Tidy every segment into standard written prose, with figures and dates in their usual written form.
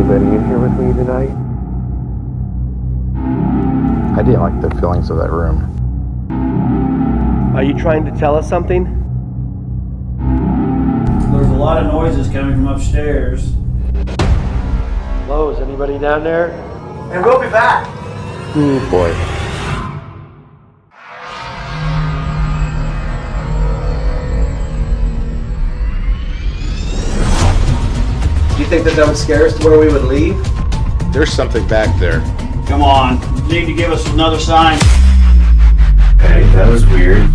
anybody in here with me tonight? I didn't like the feelings of that room. Are you trying to tell us something? There's a lot of noises coming from upstairs. Hello, is anybody down there? And we'll be back. Oh boy. Do you think that would scare us to where we would leave? There's something back there. Come on, you need to give us another sign. Okay, that was weird.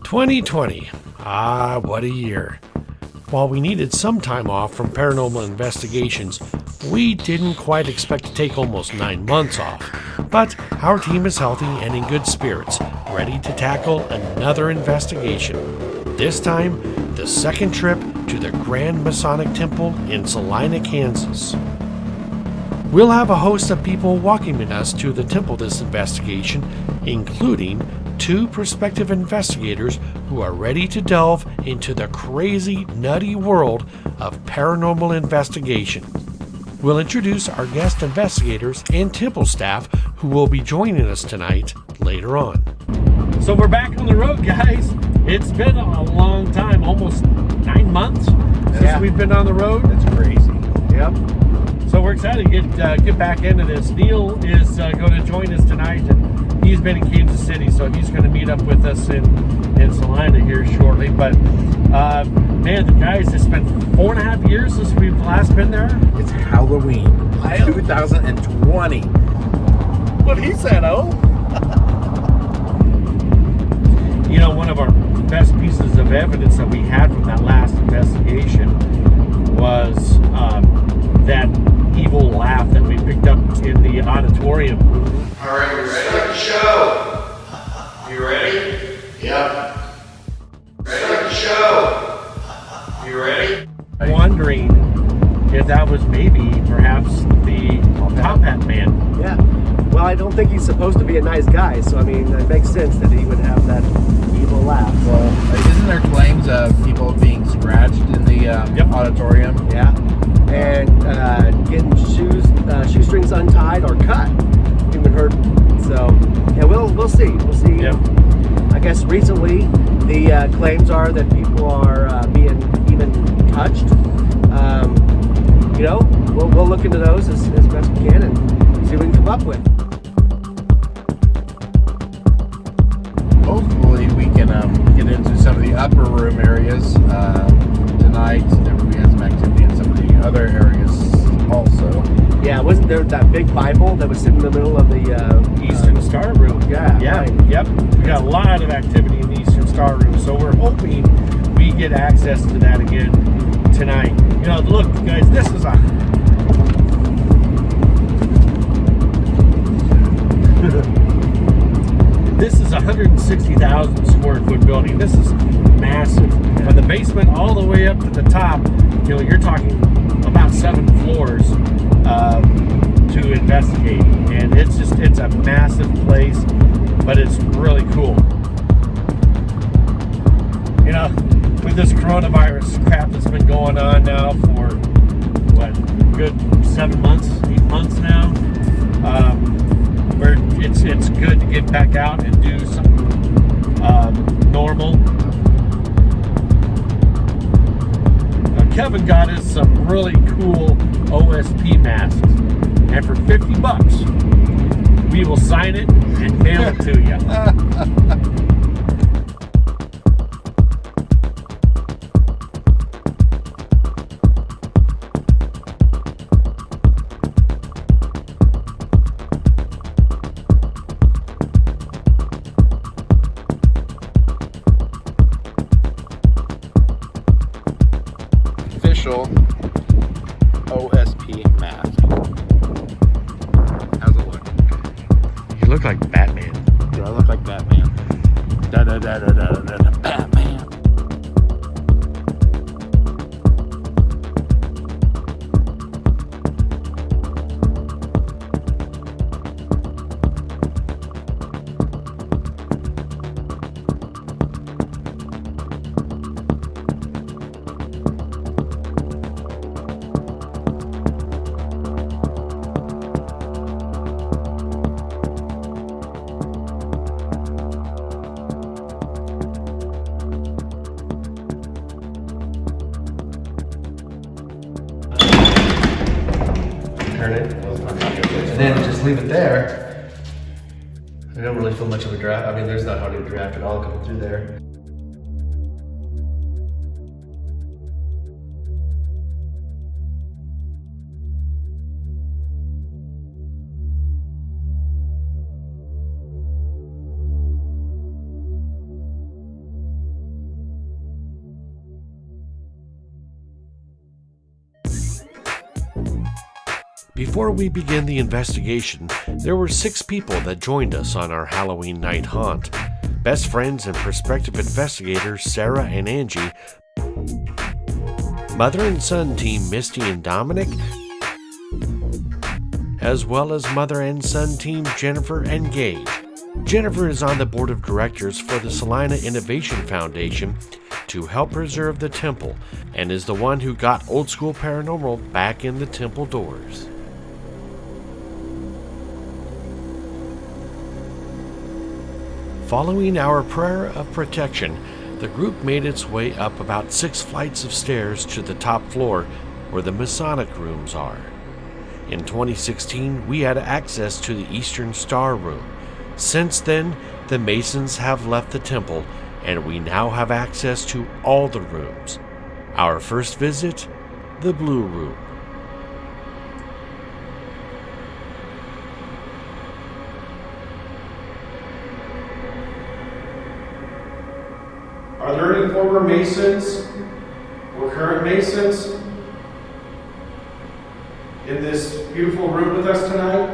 "2020. What a year. While we needed some time off from paranormal investigations, we didn't quite expect to take almost 9 months off. But our team is healthy and in good spirits, ready to tackle another investigation. This time, the second trip to the Grand Masonic Temple in Salina, Kansas. We'll have a host of people walking with us to the temple this investigation, including 2 prospective investigators who are ready to delve into the crazy, nutty world of paranormal investigation. We'll introduce our guest investigators and temple staff who will be joining us tonight later on. So we're back on the road, guys. It's been a long time, almost 9 months since we've been on the road. That's crazy. Yep. So we're excited to get back into this. Neil is going to join us tonight, and he's been in Kansas City, so he's going to meet up with us in Salina here shortly. But man, the guys, it's been 4.5 years since we've last been there. It's Halloween 2020. What he said, You know, one of our best pieces of evidence that we had from that last investigation was that evil laugh that we picked up in the auditorium. All right, you ready? Like the show. You ready? Yep. Ready? Like the show. You ready? Wondering if that was maybe perhaps the top hat man. Yeah. Well, I don't think he's supposed to be a nice guy, so I mean, it makes sense that he would have that evil laugh. Well, isn't there claims of people being scratched in the auditorium? Yeah. And getting shoestrings untied or cut. Even heard. So, yeah, we'll see. We'll see. Yep. I guess recently the claims are that people are being even touched. You know, we'll look into those as best we can and see what we can come up with. Hopefully we can get into some of the upper room areas tonight. We have some activity in some of the other areas also. Yeah, wasn't there that big Bible that was sitting in the middle of the Eastern Star Room. Yeah. Right. Yep. We got a lot of activity in the Eastern Star Room, so we're hoping we get access to that again tonight. You know, look, guys, this is a this is a 160,000 square foot building. This is massive. From the basement all the way up to the top, you know, you're talking about 7 floors to investigate, and it's a massive place, but it's really cool. You know, with this coronavirus crap that's been going on now for what, good 7 months, 8 months now, where it's good to get back out and do something normal. Kevin got us some really cool OSP masks, and for $50 we will sign it and mail it to you. Official OSP mask. look like Batman. Do I look like Batman? Batman. Turn it, and then just leave it there. I don't really feel much of a draft. I mean, there's not hardly a draft at all coming through there. Before we begin the investigation, there were 6 people that joined us on our Halloween night haunt. Best friends and prospective investigators Sarah and Angie, mother and son team Misty and Dominic, as well as mother and son team Jennifer and Gage. Jennifer is on the board of directors for the Salina Innovation Foundation to help preserve the temple and is the one who got Old School Paranormal back in the temple doors. Following our prayer of protection, the group made its way up about 6 flights of stairs to the top floor where the Masonic rooms are. In 2016, we had access to the Eastern Star Room. Since then, the Masons have left the temple, and we now have access to all the rooms. Our first visit, the Blue Room. Are there any former Masons or current Masons in this beautiful room with us tonight?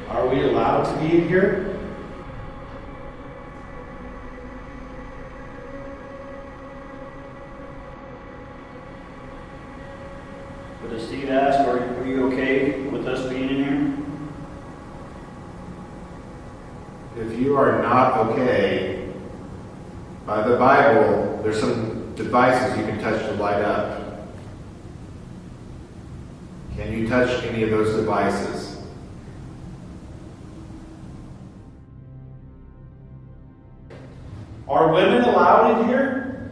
Are we allowed to be in here? But does Steve ask, are you okay with us being in here? If you are not okay, by the Bible, there's some devices you can touch to light up. Can you touch any of those devices? Are women allowed in here?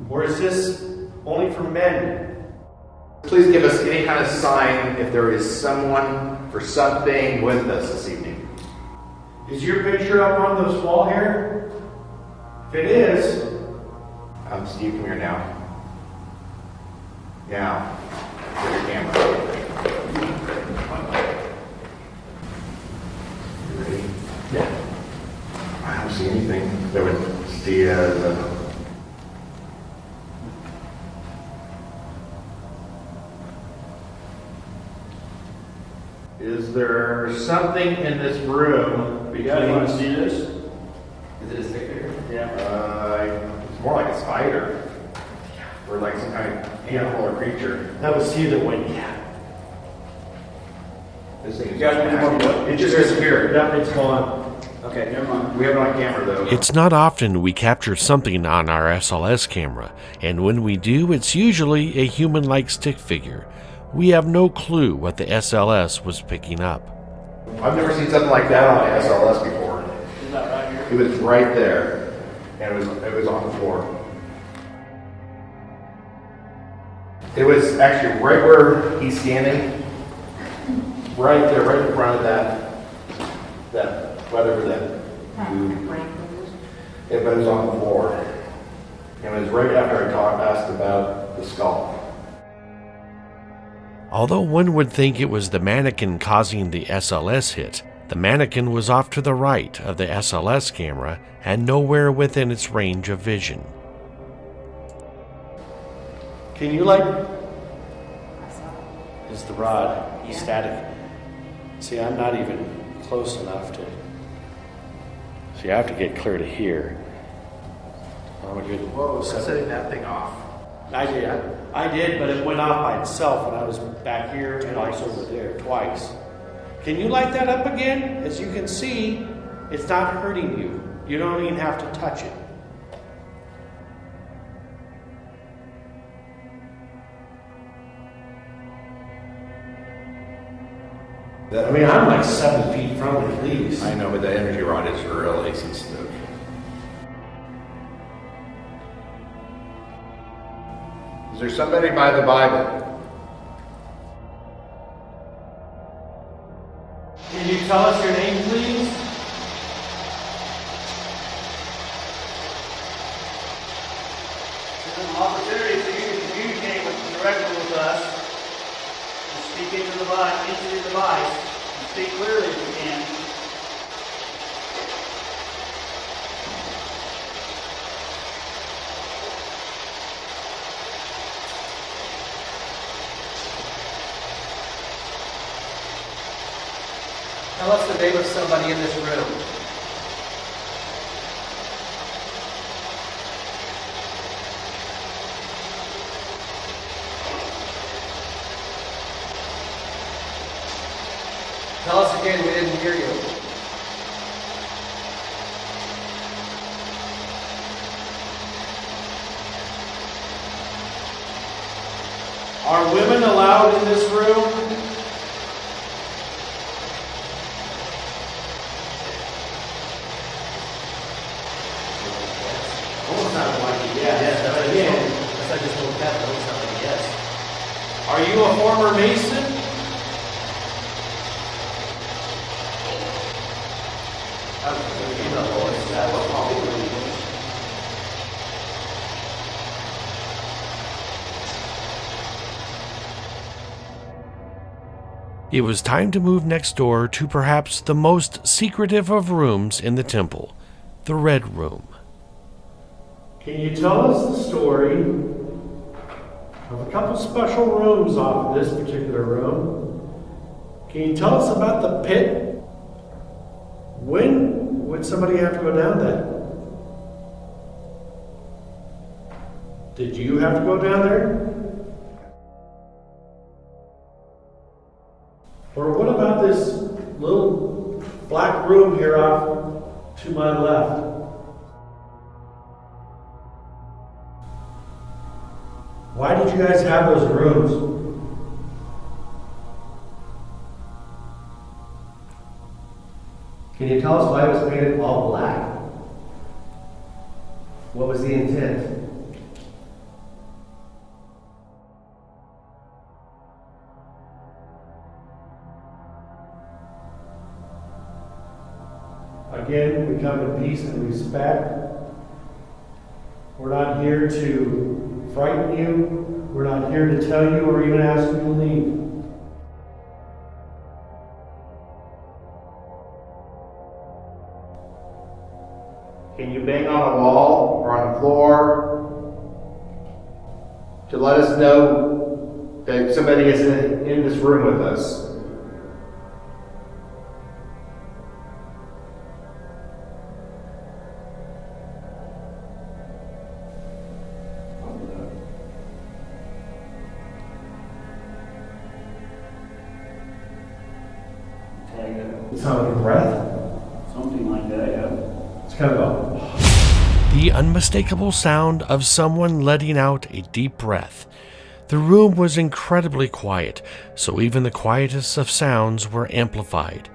Or is this only for men? Please give us any kind of sign if there is someone or something with us this evening. Is your picture up on this wall here? If it is, Steve, come here now. Now, get your camera. You ready? yeah. I don't see anything that would see as Is there something in this room? You guys want to see this? Is it a stick figure? Yeah. It's more like a spider. Or like some kind of animal or creature. That was you that went, yeah. This thing is You guys want to look? It just disappeared. Yep, it's gone. Okay, never mind. We have it on camera though. It's not often we capture something on our SLS camera, and when we do, it's usually a human-like stick figure. We have no clue what the SLS was picking up. I've never seen something like that on the SLS before. Is that right here? It was right there, and it was on the floor. It was actually right where he's standing, right there, right in front of that whatever that dude. Yeah, but it was on the floor, and it was right after I asked about the skull. Although one would think it was the mannequin causing the SLS hit, the mannequin was off to the right of the SLS camera and nowhere within its range of vision. Can you like? Is the rod? He's static. See, I'm not even close enough to. See, I have to get clear to here. I'm a good. Whoa, setting that thing off. I did, but it went off by itself when I was back here and also over there twice. Can you light that up again? As you can see, it's not hurting you. You don't even have to touch it. I mean, I'm like 7 feet from it at least. I know, but the energy rod is really sensitive. Is there somebody by the Bible? Can you tell us your name, please? This is an opportunity for you to communicate directly with us, and speak into the device, and speak clearly if you can. Tell us the name of somebody in this room. Tell us again, we didn't hear you. Are women allowed in this room? Almost sounded like a yes. I just told Pat, that was something, yes. Are you a former Mason? It was time to move next door to perhaps the most secretive of rooms in the temple, the Red Room. Can you tell us the story of a couple special rooms off this particular room? Can you tell us about the pit? When would somebody have to go down that? Did you have to go down there? Or what about this little black room here off to my left? Why did you guys have those rooms? Can you tell us why it was painted all black? What was the intent? Again, we come in peace and respect. We're not here to frighten you. We're not here to tell you or even ask you to leave. Can you bang on a wall or on the floor to let us know that somebody is in this room with us? It sounds like a breath. Something like that, yeah. It's kind of a... The unmistakable sound of someone letting out a deep breath. The room was incredibly quiet, so even the quietest of sounds were amplified.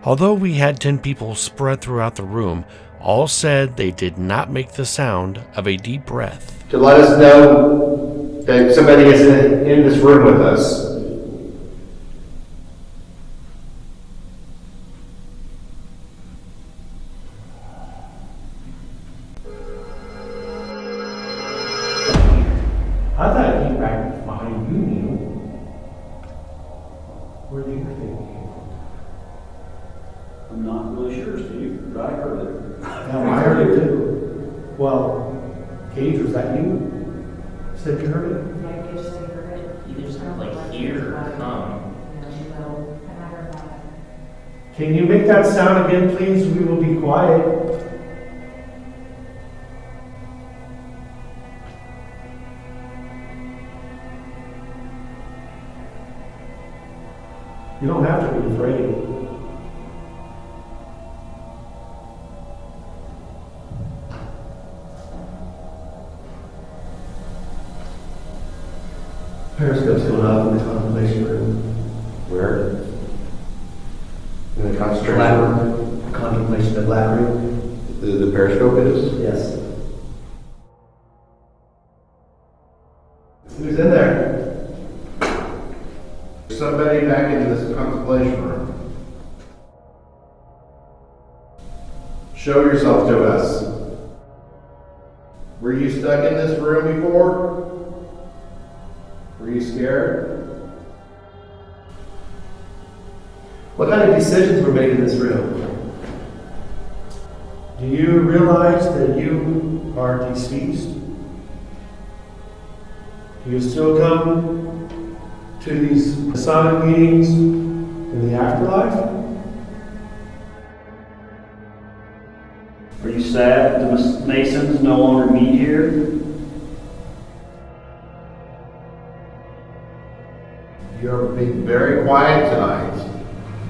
Although we had 10 people spread throughout the room, all said they did not make the sound of a deep breath. To let us know that somebody is in this room with us. I thought he back behind you, Neil. Where do you think he came from? I'm not really sure, Steve, but I heard it. No, I heard it too. Well, Gage, was that you? Said you heard it? like hear or come. Can you make that sound again, please? We will be quiet. You don't have to be afraid. Periscope's going off in the contemplation room. Where? In the concentration Black room? room. Contemplation, the black room. The periscope is? Yes. Who's in there? Somebody back in this contemplation room. Show yourself to us. Were you stuck in this room before? Were you scared? What kind of decisions were made in this room? Do you realize that you are deceased? Do you still come to these Masonic meetings in the afterlife? Are you sad the Masons no longer meet here? You're being very quiet tonight.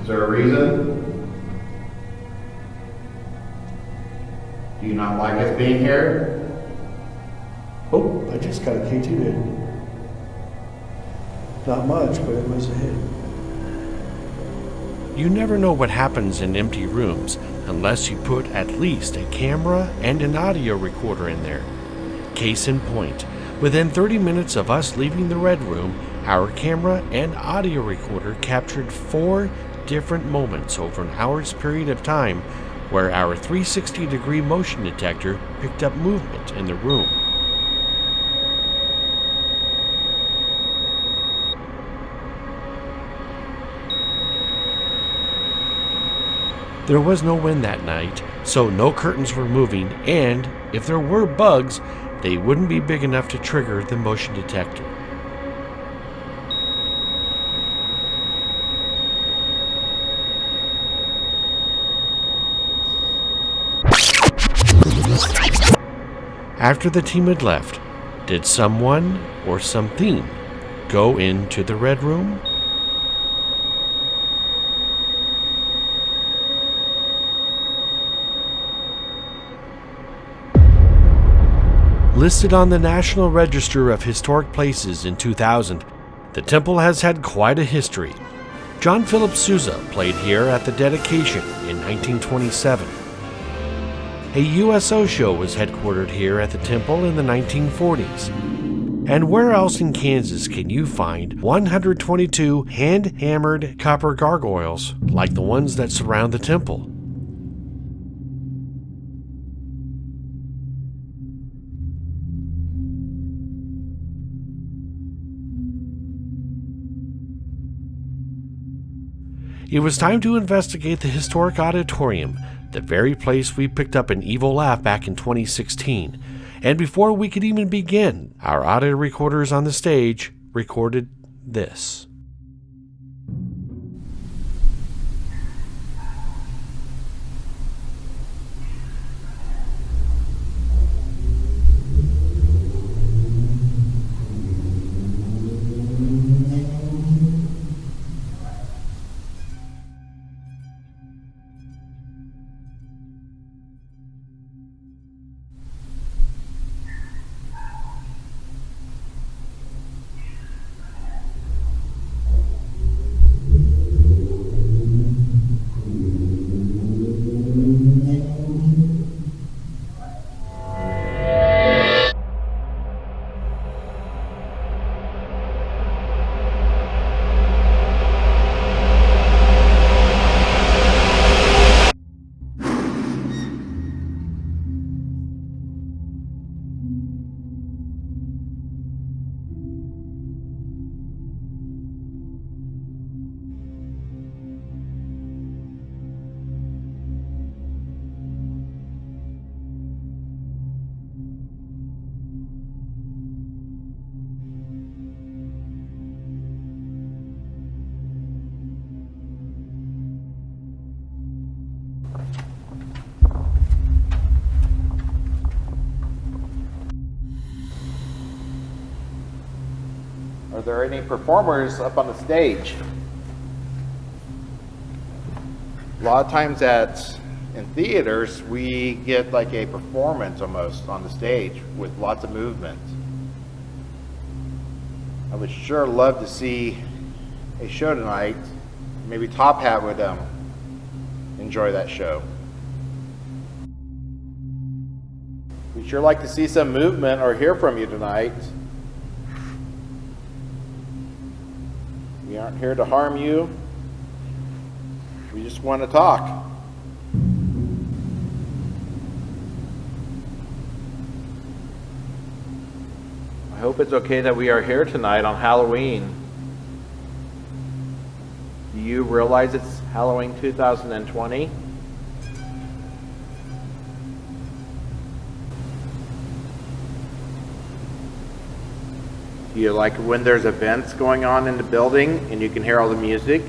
Is there a reason? Do you not like us being here? Oh, I just got a K2 hit. Not much, but it was a hit. You never know what happens in empty rooms unless you put at least a camera and an audio recorder in there. Case in point, within 30 minutes of us leaving the Red Room, our camera and audio recorder captured 4 different moments over an hour's period of time where our 360-degree motion detector picked up movement in the room. There was no wind that night, so no curtains were moving, and if there were bugs, they wouldn't be big enough to trigger the motion detector. After the team had left, did someone or something go into the Red Room? Listed on the National Register of Historic Places in 2000, the temple has had quite a history. John Philip Sousa played here at the dedication in 1927. A USO show was headquartered here at the temple in the 1940s. And where else in Kansas can you find 122 hand-hammered copper gargoyles like the ones that surround the temple? It was time to investigate the historic auditorium, the very place we picked up an evil laugh back in 2016. And before we could even begin, our audio recorders on the stage recorded this. Are there any performers up on the stage? A lot of times in theaters, we get like a performance almost on the stage with lots of movement. I would sure love to see a show tonight. Maybe Top Hat would enjoy that show. We'd sure like to see some movement or hear from you tonight. We aren't here to harm you. We just want to talk. I hope it's okay that we are here tonight on Halloween. Do you realize it's Halloween 2020? Do you like when there's events going on in the building and you can hear all the music?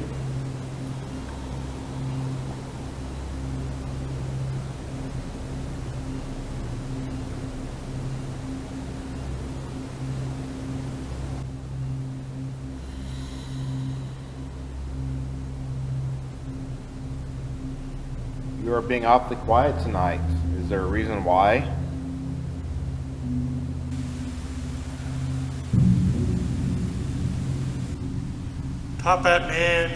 You are being awfully quiet tonight. Is there a reason why? Top Hat Man.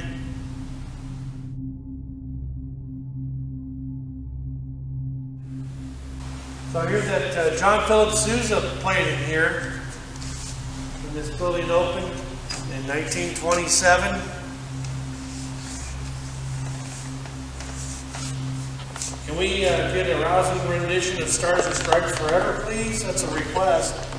So I hear that John Philip Sousa played in here when this building opened in 1927. Can we get a rousing rendition of Stars and Stripes Forever, please? That's a request.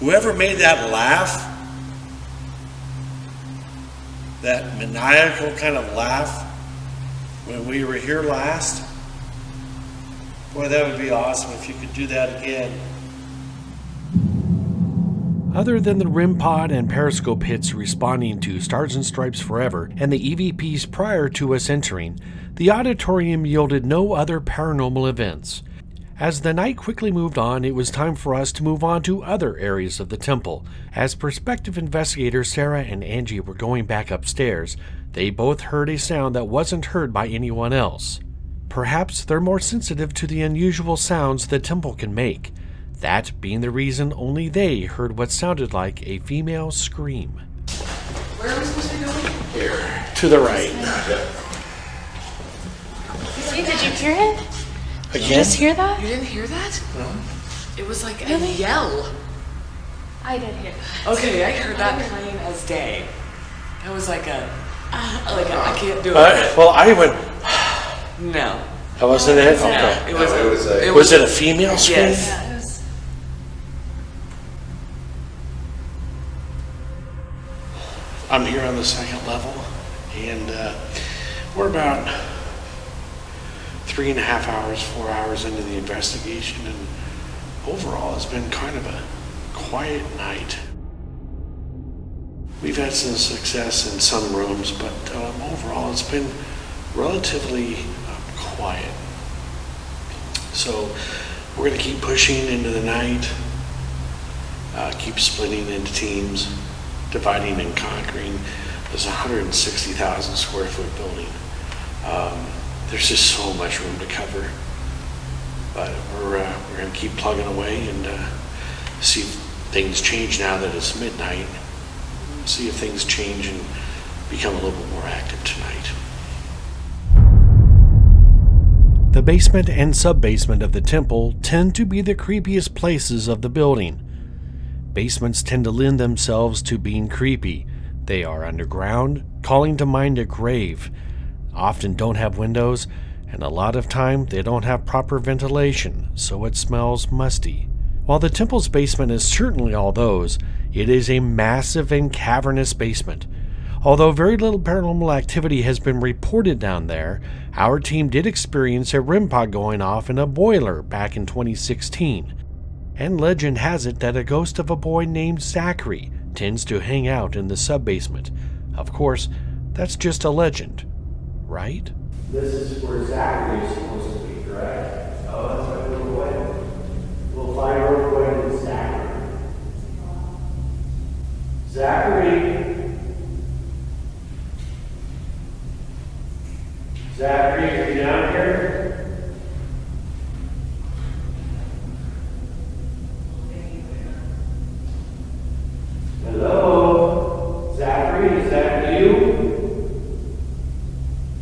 Whoever made that laugh, that maniacal kind of laugh when we were here last, boy, that would be awesome if you could do that again. Other than the RIM pod and periscope hits responding to Stars and Stripes Forever and the EVPs prior to us entering, the auditorium yielded no other paranormal events. As the night quickly moved on, it was time for us to move on to other areas of the temple. As prospective investigators Sarah and Angie were going back upstairs, they both heard a sound that wasn't heard by anyone else. Perhaps they're more sensitive to the unusual sounds the temple can make, that being the reason only they heard what sounded like a female scream. Where are we supposed to be going? Here. To the right. See, did you hear it? Did you just hear that? You didn't hear that? No. It was like a yell. I did hear that. Okay, I heard that plain as day. It was like a I can't do it. Well, I went. No. That wasn't it? No, Okay. was it a female scream? Yes. Yeah, it was. I'm here on the second level, and we're about 3.5 hours, 4 hours into the investigation, and overall it's been kind of a quiet night. We've had some success in some rooms, but overall it's been relatively quiet. So we're going to keep pushing into the night, keep splitting into teams, dividing and conquering. There's a 160,000 square foot building. There's just so much room to cover, but we're going to keep plugging away and see if things change now that it's midnight. See if things change and become a little bit more active tonight. The basement and sub-basement of the temple tend to be the creepiest places of the building. Basements tend to lend themselves to being creepy. They are underground, calling to mind a grave, often don't have windows, and a lot of time they don't have proper ventilation, so it smells musty. While the temple's basement is certainly all those, it is a massive and cavernous basement. Although very little paranormal activity has been reported down there, our team did experience a REM pod going off in a boiler back in 2016. And legend has it that a ghost of a boy named Zachary tends to hang out in the sub-basement. Of course, that's just a legend, right? This is where Zachary is supposed to be, correct? Oh, that's my little boy. Little 5-year-old boy named Zachary. Zachary. Zachary, are you down here? Hello? Zachary, is that you?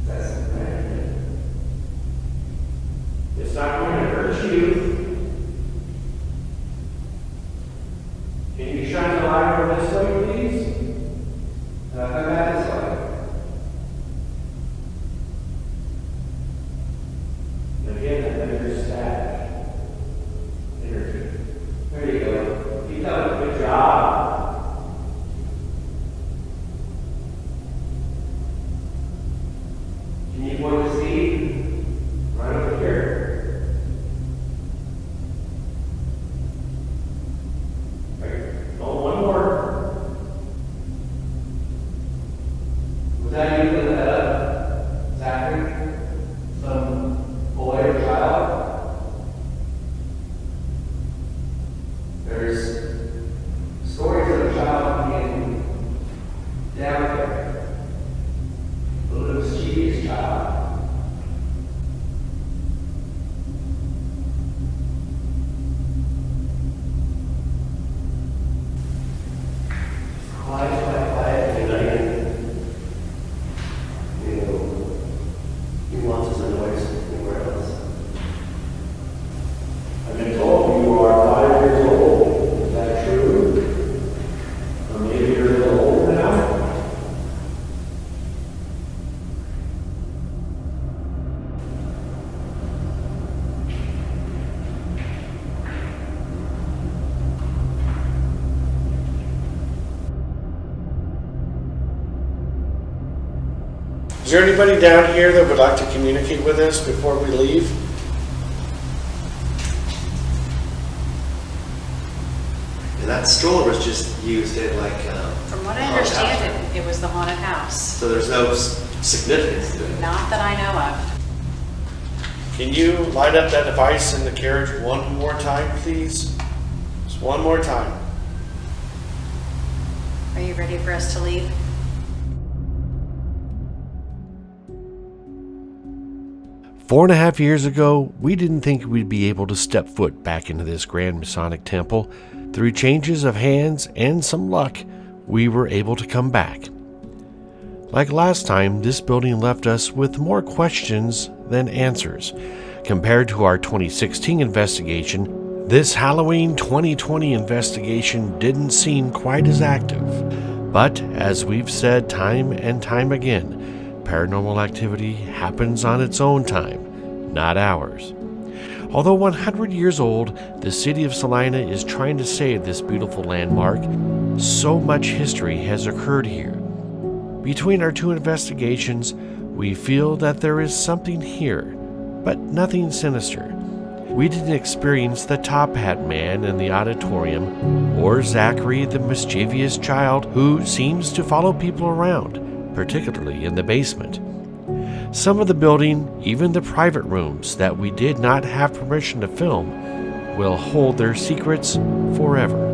That's right. It's not going to hurt you. Can you shine the light over this way, please? Come back this way. Again, another static energy. There you go. You've done a good job. Can you point to see? Right over here. Right. Oh, one more. Was that you put that up, Zachary? Some boy or child? There's stories of a child being down there. A little mischievous child. Quiet tonight. You know, he wants us to noise anywhere else. I've been told you are 5 years old. Is that true? Or maybe you're a little older now? Is there anybody down here that would like to communicate with us before we leave? And that stroller was just used at like. From what I understand, it was the haunted house. So there's no significance to it. Not that I know of. Can you light up that device in the carriage one more time, please? Just one more time. Are you ready for us to leave? Four and a half years ago, we didn't think we'd be able to step foot back into this grand Masonic temple. Through changes of hands and some luck, we were able to come back. Like last time, this building left us with more questions than answers. Compared to our 2016 investigation, this Halloween 2020 investigation didn't seem quite as active. But as we've said time and time again, paranormal activity happens on its own time, not ours. Although 100 years old, the city of Salina is trying to save this beautiful landmark. So much history has occurred here. Between our two investigations, we feel that there is something here, but nothing sinister. We didn't experience the Top Hat Man in the Auditorium, or Zachary the mischievous child who seems to follow people around, particularly in the basement. Some of the building, even the private rooms that we did not have permission to film, will hold their secrets forever.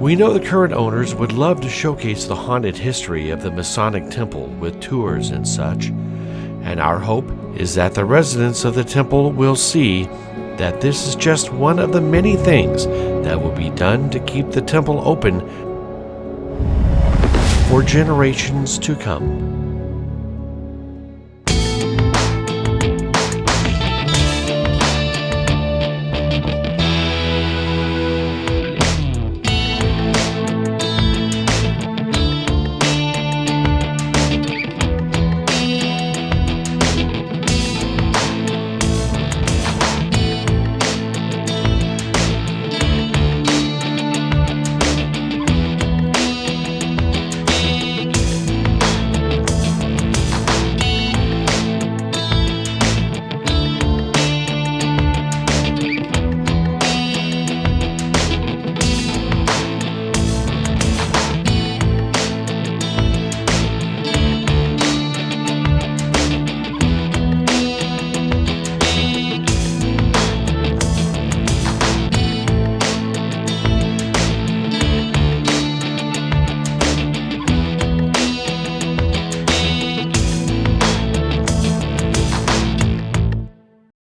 We know the current owners would love to showcase the haunted history of the Masonic temple with tours and such, and our hope is that the residents of the temple will see that this is just one of the many things that will be done to keep the temple open for generations to come.